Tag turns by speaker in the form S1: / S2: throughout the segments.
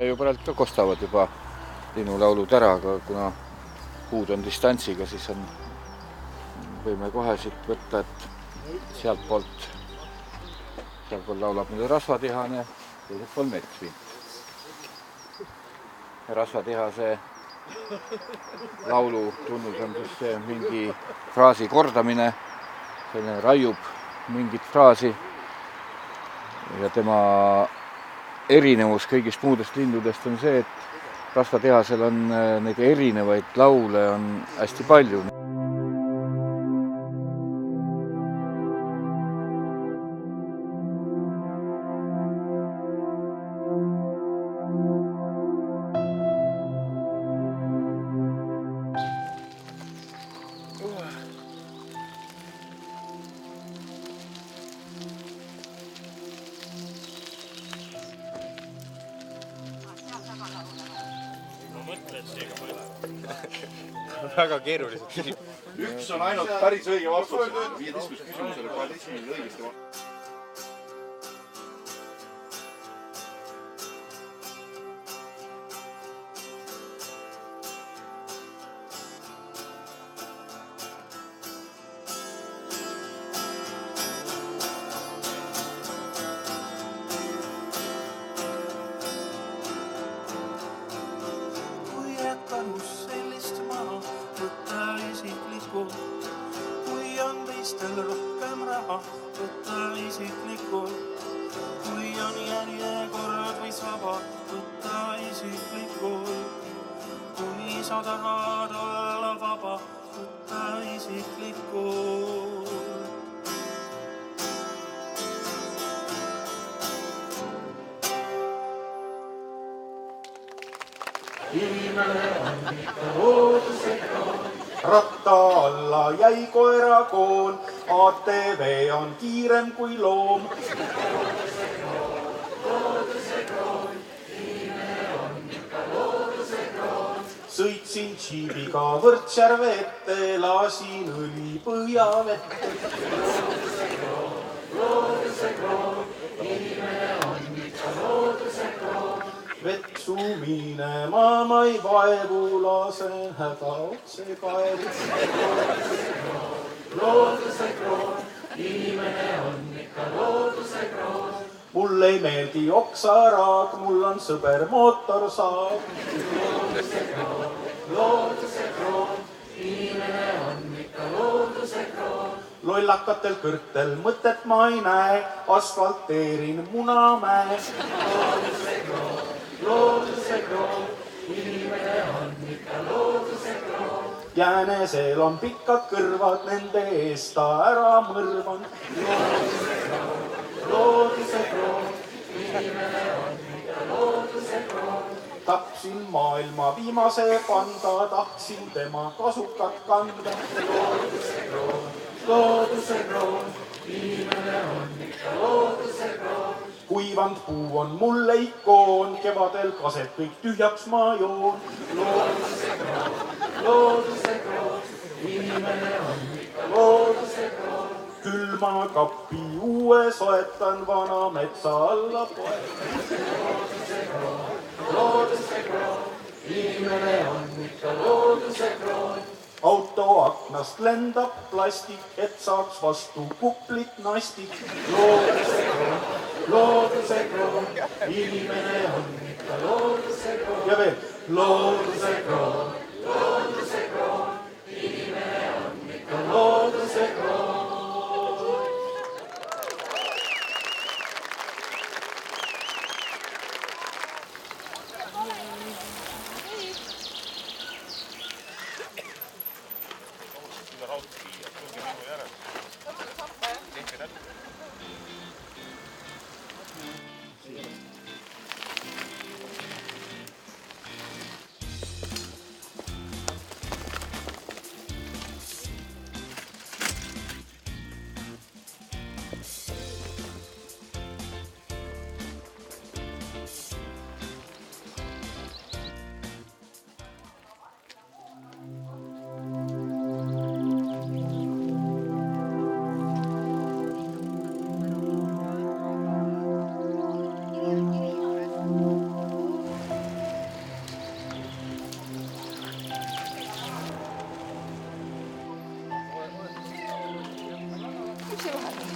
S1: Praegu ka kostavad juba linnulaulud ära, aga kuna puud on distantsiga, siis võime kohe siit võtta, et sealt poolt laulab nüüd rasvatihane, teiselt pool metsvind. Rasvatihase laulu tunnus on siis mingi fraasi kordamine, selline raiub mingit fraasi ja tema erinevus kõigist muudest lindudest on see, et rasvatihasel on neid erinevaid laule on hästi palju.
S2: Väga keerulised.
S3: Üks on ainult päris õige vastus. 15 küsimusele 12 õigesti vastus.
S4: Kui on teistel rohkem raha, võtta isiklikult. Kui on järjekord või saba, võtta isiklikult. Kui sa tahad olla vaba, võtta isiklikult. Inimene on ikka loodusega. Ratta alla jäi koerakoon, ATV on kiirem kui loom. Looduse kroon, inimene on ikka looduse kroon. Sõitsin džiibiga Võrtsjärve ette, lasin õli põhjavette. Looduse kroon, inimene on ikka looduse kroon. Vetsu minema ma ei vaevu, lasen häda otse kaevu. Looduse kroon, inimene on ikka looduse kroon. Mul ei meeldi oksaraag, mul on sõber mootorsaag. Looduse kroon, inimene on ikka looduse kroon. Lollakatel kõrtel mõtet ma ei näe, asfalteerin Munamäe. Looduse kroon, inimene on ikka looduse kroon. Jäänesel on pikad kõrvad, nende eest ta ära mõrvan. Looduse kroon, inimene on ikka looduse kroon. Tapsin maailma viimase panda, tahtsin tema kasukat kanda. Looduse kroon, inimene on ikka looduse kroon. Kuivand puu on mulle ikoon, kevadel kaset kõik tühjaks ma joon. Looduse kroon, inimene on ikka looduse kroon. Küll ma kappi uue soetan, vana metsa alla poetan. Looduse kroon, inimene on ikka looduse kroon. Auto aknast lendab plastik, et saaks vastu kuplit nastik. Looduse kroon, inimene on ikka looduse kroon. Ja veel, looduse kroon, inimene on ikka looduse kroon.
S5: ukse vahel.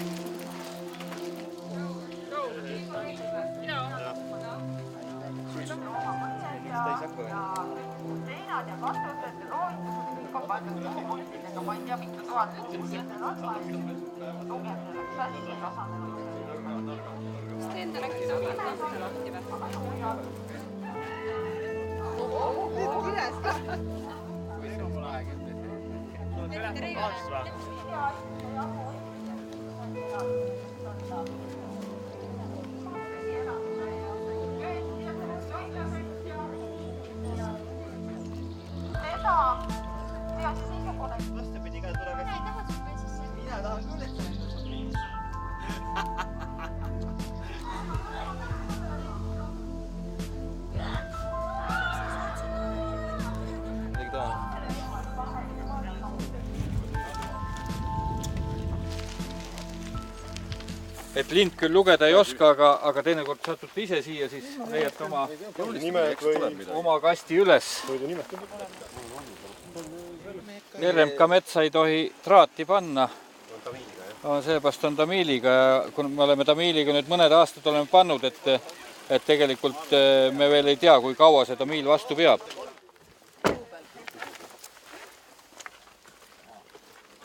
S6: Seinad ja katused, loovitused, ikka paljud puhumultidega, ma ei tea, mitu tuhat inimesed otsast tugevdaks hästi tasandatud.
S5: Kas te enda rääkis lahti või? Üles ka. Mitte reegale.
S1: Et lind küll lugeda ei oska, aga teinekord satute ise siia, siis leiate oma kasti üles. RMK metsa ei tohi traati panna. Seepärast on tamiiliga ja kui me oleme tamiiliga nüüd mõned aastad oleme pannud, et tegelikult me veel ei tea, kui kaua see tamiil vastu peab.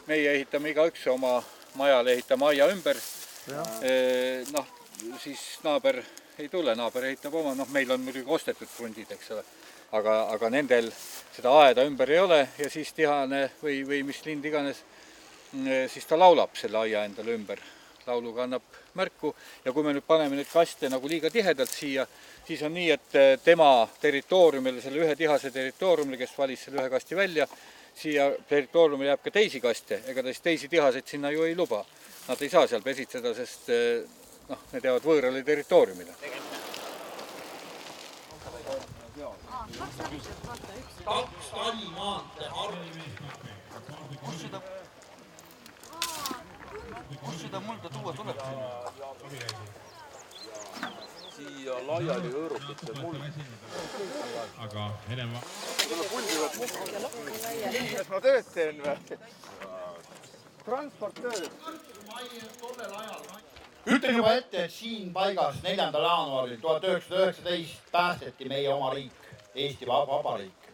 S1: Meie ehitame igaüks oma majale, ehitame aia ümber. Noh, siis naaber ei tule, naaber ehitab oma, noh, meil on muidugi ostetud krundid, eks ole, aga nendel seda aeda ümber ei ole ja siis tihane või mis lind iganes, siis ta laulab selle aia endale ümber. Lauluga annab märku ja kui me nüüd paneme neid kaste nagu liiga tihedalt siia, siis on nii, et tema territooriumile, selle ühe tihase territooriumile, kes valis selle ühe kasti välja, siia territooriumile jääb ka teisi kaste, ega ta siis teisi tihaseid sinna ju ei luba. Nad ei saa seal pesitseda, sest need jäävad võõrale territooriumile.
S4: Kaks talimaante arvi.
S3: Kus seda mulda tuua tuleb? Siia laiali õõrupid see muld.
S7: Aga enema...
S3: Kas ma tööd teen või? Transportööd.
S8: Ütlen juba ette, et siin paigas 4. jaanuaril 1919 päästeti meie oma riik, Eesti Vabariik.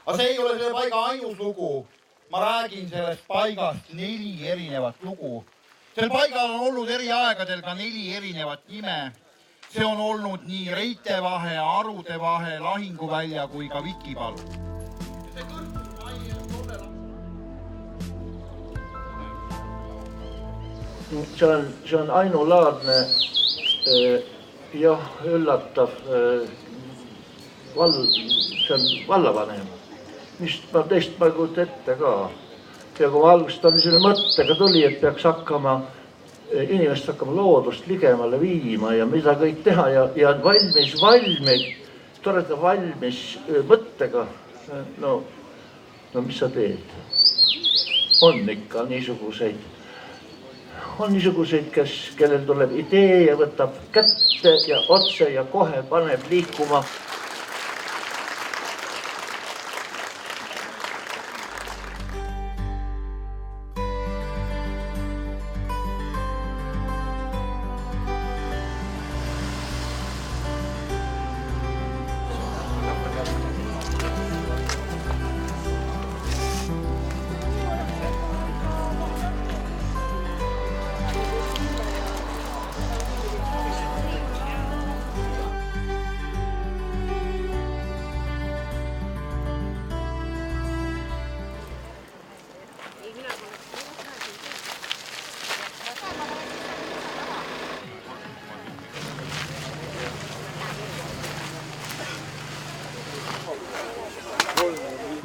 S8: Aga see ei ole selle paiga ainus lugu. Ma räägin sellest paigast 4 erinevat lugu. Sel paigal on olnud eri aegadel ka 4 erinevat nime. See on olnud nii Reitevahe, Arudevahe, Lahinguvälja kui ka Vikipalu.
S9: See on ainulaadne ja üllatav see on vallavanem, mis ma teist ma ei kujuta ette ka. Ja kui ma algusest on selle mõttega tuli, et peaks inimest hakkama loodust ligemale viima ja mida kõik teha ja valmis, toreda valmis mõttega, no mis sa teed? On ikka niisuguseid, kellel tuleb idee ja võtab kätte ja otse ja kohe paneb liikuma.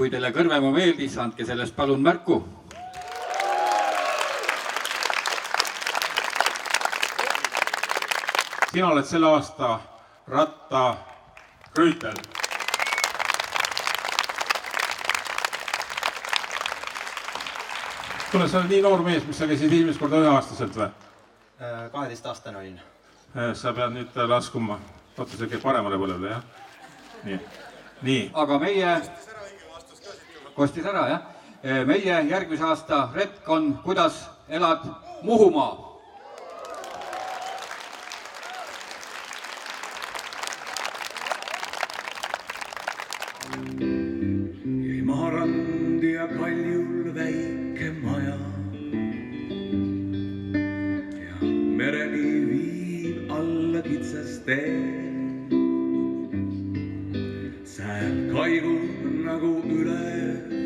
S1: Kui teile kõrvema meeldis, andke sellest palun märku.
S7: Sina oled selle aasta ratta Rüütel. Tule, sa oled nii noor mees, mis sa käisid esimest korda 1-aastaselt või?
S2: 12-aastane olin.
S7: Sa pead nüüd laskuma. Oota, see käib paremale põlevle, jah? Nii.
S1: Aga meie... Kostis ära, jah?
S7: meie järgmise aasta retk on Kuidas elad Muhumaa.
S10: Jäi maarand ja kaljul väike maja ja mereni viib alla kitsas tee. Sääl kaigub nagu üle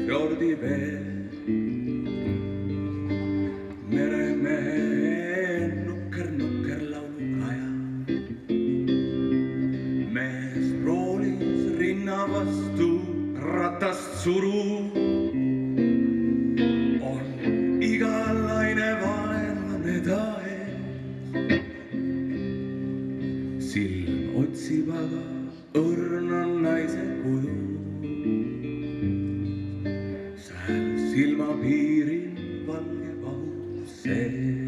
S10: fjordi vee. Meremehe nukker laulukaja. Mees roolis rinna vastu ratast suru. On iga laine vaenlane ta ees. Silm otsib aga õrna naise kuju. Sääl silmapiiril valge vahu see.